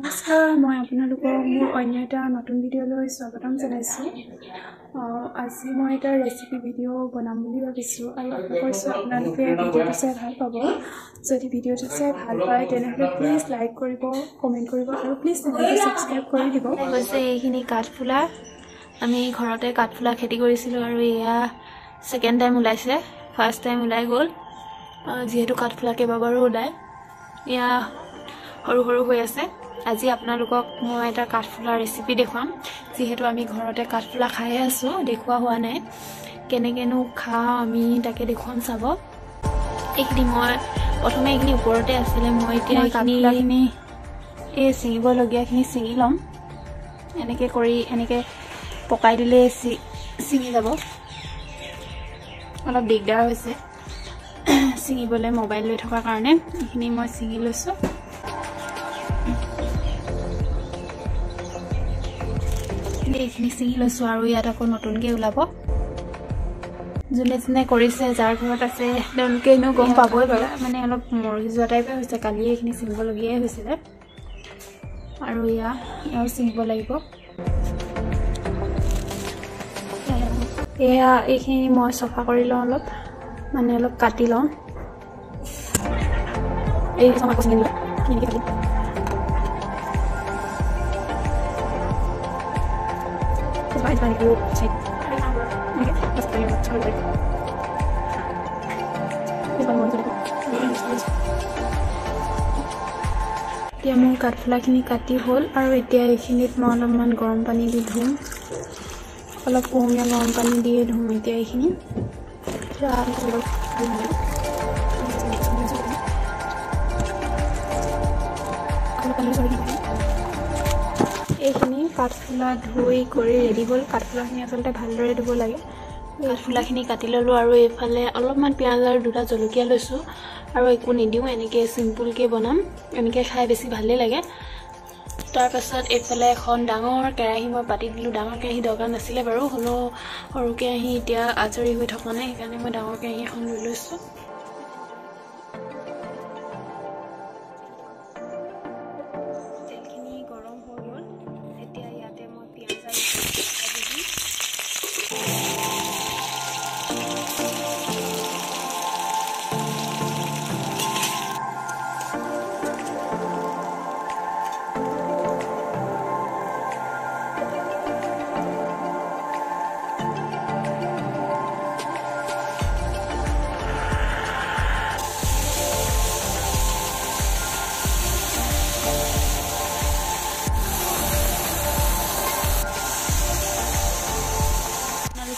নমস্কাৰ মই আপোনালোকক মোৰ অন্য এটা নতুন ভিডিঅ'লৈ স্বাগতম জনাইছোঁ। আজি মই এটা ৰেচিপি ভিডিঅ' বনাম বুলি ভাবিছোঁ আৰু আশা কৰিছোঁ আপোনালোকে ভিডিঅ'টো চাই ভাল পাব। যদি ভিডিঅ'টো চাই ভাল পায় তেনেহ'লে প্লিজ লাইক কৰিব, কমেণ্ট কৰিব আৰু প্লিজ চেনেলটো ছাবস্ক্ৰাইব কৰি দিব। হৈছে এইখিনি কাঠফুলা আমি ঘৰতে কাঠফুলা খেতি কৰিছিলোঁ আৰু এয়া ছেকেণ্ড টাইম ওলাইছে। ফাৰ্ষ্ট টাইম ওলাই গ'ল যিহেতু কাঠফুলা কেইবাবাৰো ওলায়। এয়া সৰু সৰু হৈ আছে। আজি আপোনালোকক মই এটা কাঠফুলা ৰেচিপি দেখুৱাম। যিহেতু আমি ঘৰতে কাঠফুলা খাই আছোঁ, দেখুওৱা হোৱা নাই, কেনেকৈনো খাওঁ আমি তাকে দেখুৱাম চাব। এইখিনি মই প্ৰথমে এইখিনি ওপৰতে আছিলে, মই এতিয়া কাঠফুলাখিনি এই ছিঙিবলগীয়াখিনি ছিঙি ল'ম। এনেকৈ কৰি এনেকৈ পকাই দিলে ছিঙি যাব। অলপ দিগদাৰ হৈছে ছিঙিবলৈ মোবাইল লৈ থকাৰ কাৰণে। এইখিনি মই ছিঙি লৈছোঁ। এইখিনি ছিঙি লৈছোঁ আৰু ইয়াত আকৌ নতুনকৈ ওলাব। যোনে যোনে কৰিছে, যাৰ ঘৰত আছে তেওঁলোকে এনেও গম পাবই বাৰু। মানে অলপ মৰি যোৱা টাইপে হৈছে, কালি এইখিনি ছিঙিবলগীয়াই হৈছিলে আৰু ইয়াও ছিঙিব লাগিব। এয়া এইখিনি মই চফা কৰি লওঁ, অলপ কাটি লওঁ। এই চফা ছিঙি দিলোঁ। এতিয়া মোৰ কাঠফুলাখিনি কাটি হ'ল আৰু এতিয়া এইখিনিত মই অলপমান গৰম পানী দি ধুম। অলপ কুহুমীয়া গৰম পানী দিয়ে ধুম এতিয়া এইখিনি। এইখিনি কাঠফুলা ধুই কৰি ৰেডি হ'ল। কাঠফুলাখিনি আচলতে ভালদৰে ধুব লাগে। কাঠফুলাখিনি কাটি ল'লোঁ আৰু এইফালে অলপমান পিঁয়াজ আৰু দুটা জলকীয়া লৈছোঁ আৰু একো নিদিওঁ, এনেকৈ চিম্পুলকৈ বনাম। এনেকৈ খাই বেছি ভালেই লাগে। তাৰপাছত এইফালে এখন ডাঙৰ কেৰাহী মই পাতি দিলোঁ। ডাঙৰ কেৰাহী দৰকাৰ নাছিলে বাৰু, হ'লেও সৰু কেৰাহী এতিয়া আজৰি হৈ থকা নাই, সেইকাৰণে মই ডাঙৰ কেৰাহী এখন লৈ লৈছোঁ। তেলখিনি গৰম হৈ গ'ল। এতিয়া ইয়াতে মই পিঁয়াজ আৰু জলকীয়া দি দিম।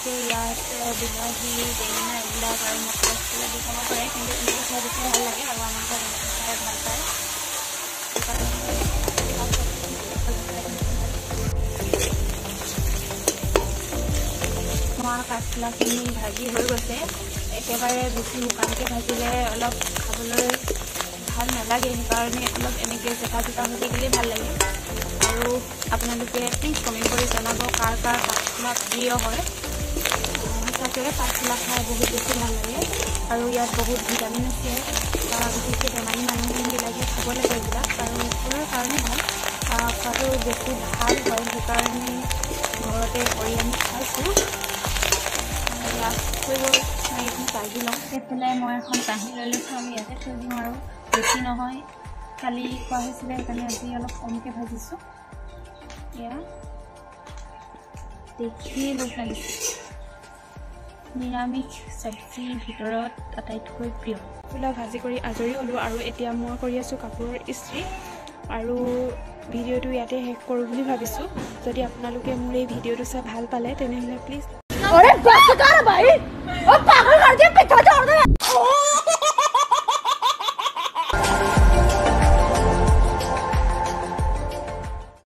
ইয়াত বিলাহী, বেঙেনা এইবিলাক আৰু মছলা চছলা দি খাব পাৰে, কিন্তু এনেকৈ খাই বেছি ভাল লাগে আৰু আমাৰ ঘৰত এনেকৈ খাই ভাল পায়। আমাৰ কাঠফুলাখিনি ভাজি হৈ গৈছে। একেবাৰে বেছি শুকানকৈ ভাজিলে অলপ খাবলৈ ভাল নালাগে, সেইকাৰণে অলপ এনেকৈ জেকা জেকা হৈ থাকিলেই ভাল লাগে। আৰু আপোনালোকে প্লিজ কমেণ্ট কৰি জনাব কাৰ কাৰ কাঠফুলা প্ৰিয় হয়। সঁচাকৈ কাঠফুলা খাই বহুত বেছি ভাল লাগে আৰু ইয়াত বহুত ভিটামিন আছে। বিশেষকৈ বেমাৰী মানুহবিলাকে খাব লাগে এইবিলাক, আৰু শৰীৰৰ কাৰণে ভাল। খোৱাটো বেছি ভাল হয়, সেইকাৰণে ঘৰতে কৰি আমি খাইছোঁ। ইয়াত হৈ গ'ল, মই এইখিনি ভাজি লওঁ। সেইফালে মই এখন কাঁহী লৈ লৈছোঁ, আমি ইয়াতে থৈ দিওঁ আৰু বেছি নহয়। কালি খোৱা হৈছিলে সেইকাৰণে আজি অলপ কমকৈ ভাজিছোঁ। এয়া দেখি লোভ লাগিছে। নিৰামিষ চব্জিৰ ভিতৰত আটাইতকৈ প্ৰিয়। ফুলা ভাজি কৰি আজৰি হ'লোঁ আৰু এতিয়া মই কৰি আছোঁ কাপোৰৰ ইস্ত্ৰি আৰু ভিডিঅ'টো ইয়াতে শেষ কৰোঁ বুলি ভাবিছোঁ। যদি আপোনালোকে মোৰ এই ভিডিঅ'টো চাই ভাল পালে তেনেহ'লে প্লিজ